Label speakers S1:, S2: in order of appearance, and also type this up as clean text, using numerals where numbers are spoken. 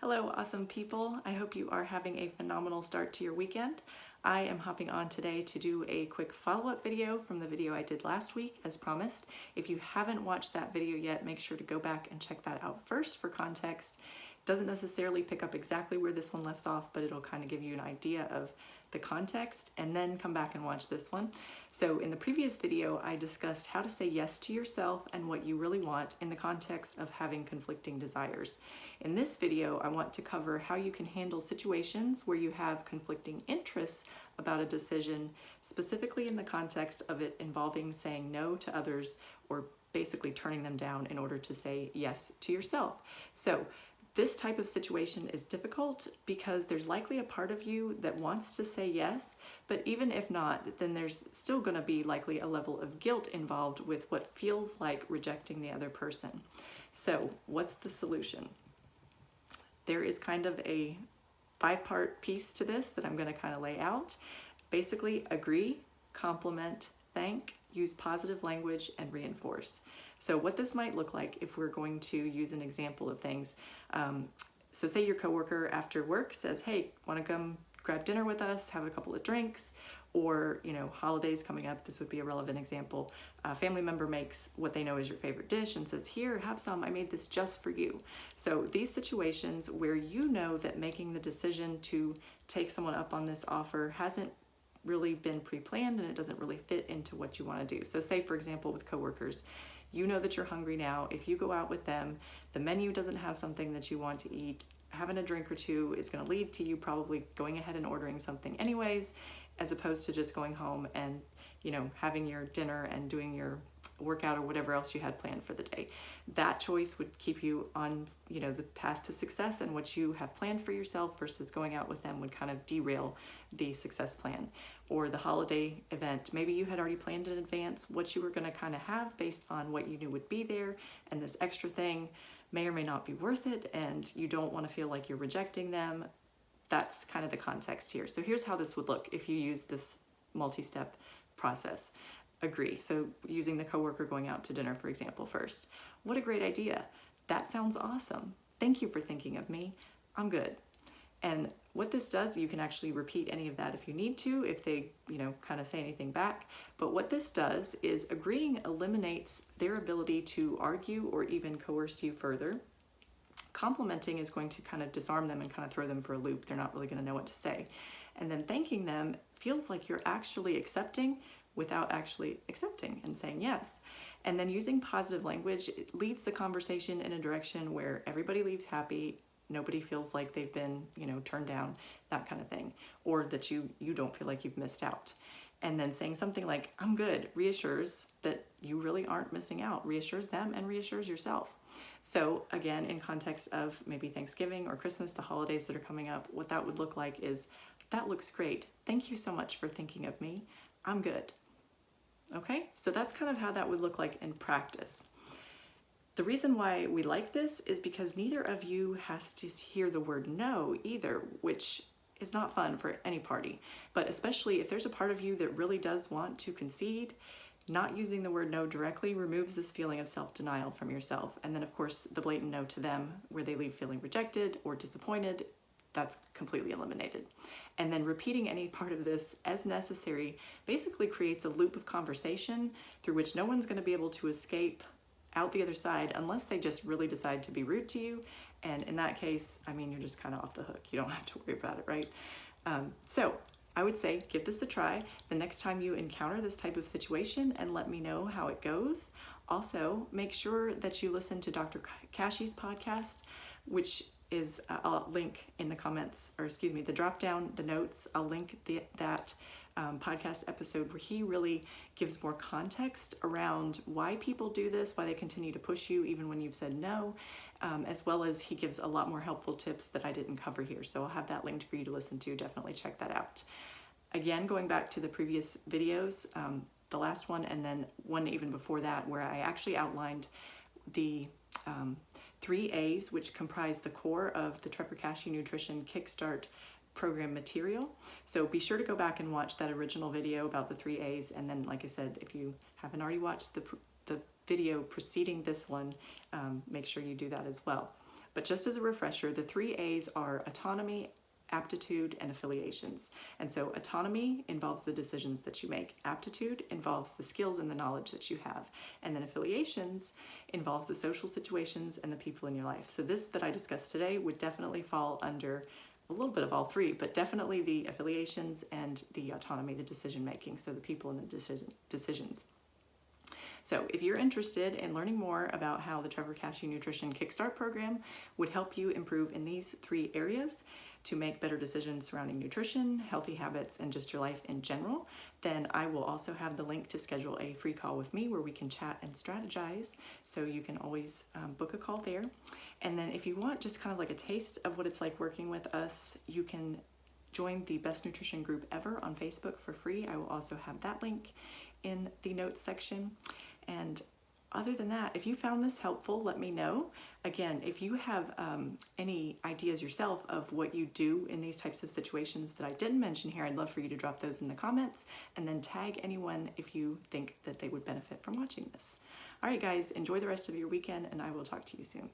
S1: Hello, awesome people. I hope you are having a phenomenal start to your weekend. I am hopping on today to do a quick follow-up video from the video I did last week, as promised. If you haven't watched that video yet, make sure to go back and check that out first for context. It doesn't necessarily pick up exactly where this one left off, but it'll kind of give you an idea of the context, and then come back and watch this one. So in the previous video, I discussed how to say yes to yourself and what you really want in the context of having conflicting desires. In this video, I want to cover how you can handle situations where you have conflicting interests about a decision, specifically in the context of it involving saying no to others or basically turning them down in order to say yes to yourself. So this type of situation is difficult because there's likely a part of you that wants to say yes, but even if not, then there's still going to be likely a level of guilt involved with what feels like rejecting the other person. So what's the solution? There is kind of a 5-part piece to this that I'm going to kind of lay out. Basically, agree, compliment, thank, use positive language, and reinforce. So what this might look like if we're going to use an example of things. So say your coworker after work says, hey, want to come grab dinner with us, have a couple of drinks, or, holidays coming up, this would be a relevant example. A family member makes what they know is your favorite dish and says, here, have some, I made this just for you. So these situations where you know that making the decision to take someone up on this offer hasn't really been pre-planned and it doesn't really fit into what you want to do. So say, for example, with coworkers, you know that you're hungry now. If you go out with them, the menu doesn't have something that you want to eat. Having a drink or two is going to lead to you probably going ahead and ordering something anyways, as opposed to just going home and, having your dinner and doing your workout or whatever else you had planned for the day. That choice would keep you on, the path to success, and what you have planned for yourself versus going out with them would kind of derail the success plan. Or the holiday event, maybe you had already planned in advance what you were going to kind of have based on what you knew would be there, and this extra thing may or may not be worth it, and you don't want to feel like you're rejecting them. That's kind of the context here. So here's how this would look if you use this multi-step process. Agree. So using the coworker going out to dinner, for example, first. What a great idea. That sounds awesome. Thank you for thinking of me. I'm good. And what this does, you can actually repeat any of that if you need to, if they, kind of say anything back. But what this does is agreeing eliminates their ability to argue or even coerce you further. Complimenting is going to kind of disarm them and kind of throw them for a loop. They're not really going to know what to say. And then thanking them feels like you're actually accepting without actually accepting and saying yes. And then using positive language, it leads the conversation in a direction where everybody leaves happy. Nobody feels like they've been, turned down, that kind of thing, or that you don't feel like you've missed out. And then saying something like, I'm good, reassures that you really aren't missing out, reassures them and reassures yourself. So again, in context of maybe Thanksgiving or Christmas, the holidays that are coming up, what that would look like is, that looks great. Thank you so much for thinking of me. I'm good. Okay, so that's kind of how that would look like in practice. The reason why we like this is because neither of you has to hear the word no either, which is not fun for any party. But especially if there's a part of you that really does want to concede, not using the word no directly removes this feeling of self-denial from yourself. And then of course, the blatant no to them, where they leave feeling rejected or disappointed, that's completely eliminated. And then repeating any part of this as necessary basically creates a loop of conversation through which no one's going to be able to escape out the other side unless they just really decide to be rude to you. And in that case, you're just kind of off the hook. You don't have to worry about it, right? So I would say give this a try the next time you encounter this type of situation and let me know how it goes. Also, make sure that you listen to Dr. Kashey's podcast, which is, I'll link in the comments, the drop down, the notes, I'll link that podcast episode where he really gives more context around why people do this, why they continue to push you even when you've said no, as well as he gives a lot more helpful tips that I didn't cover here. So I'll have that linked for you to listen to. Definitely check that out. Again, going back to the previous videos, the last one and then one even before that, where I actually outlined the 3 A's, which comprise the core of the Trevor Kashey Nutrition Kickstart program material. So be sure to go back and watch that original video about the 3 A's. And then, like I said, if you haven't already watched the video preceding this one, make sure you do that as well. But just as a refresher, the 3 A's are autonomy, aptitude, and affiliations. And so autonomy involves the decisions that you make. Aptitude involves the skills and the knowledge that you have. And then affiliations involves the social situations and the people in your life. So this that I discussed today would definitely fall under a little bit of all 3, but definitely the affiliations and the autonomy, the decision making, so the people and the decisions. So if you're interested in learning more about how the Trevor Kashey Nutrition Kickstart program would help you improve in these 3 areas to make better decisions surrounding nutrition, healthy habits, and just your life in general, then I will also have the link to schedule a free call with me where we can chat and strategize. So you can always book a call there. And then if you want just kind of like a taste of what it's like working with us, you can join the Best Nutrition Group Ever on Facebook for free. I will also have that link in the notes section. And other than that, if you found this helpful, let me know. Again, if you have any ideas yourself of what you do in these types of situations that I didn't mention here, I'd love for you to drop those in the comments and then tag anyone if you think that they would benefit from watching this. All right, guys, enjoy the rest of your weekend, and I will talk to you soon.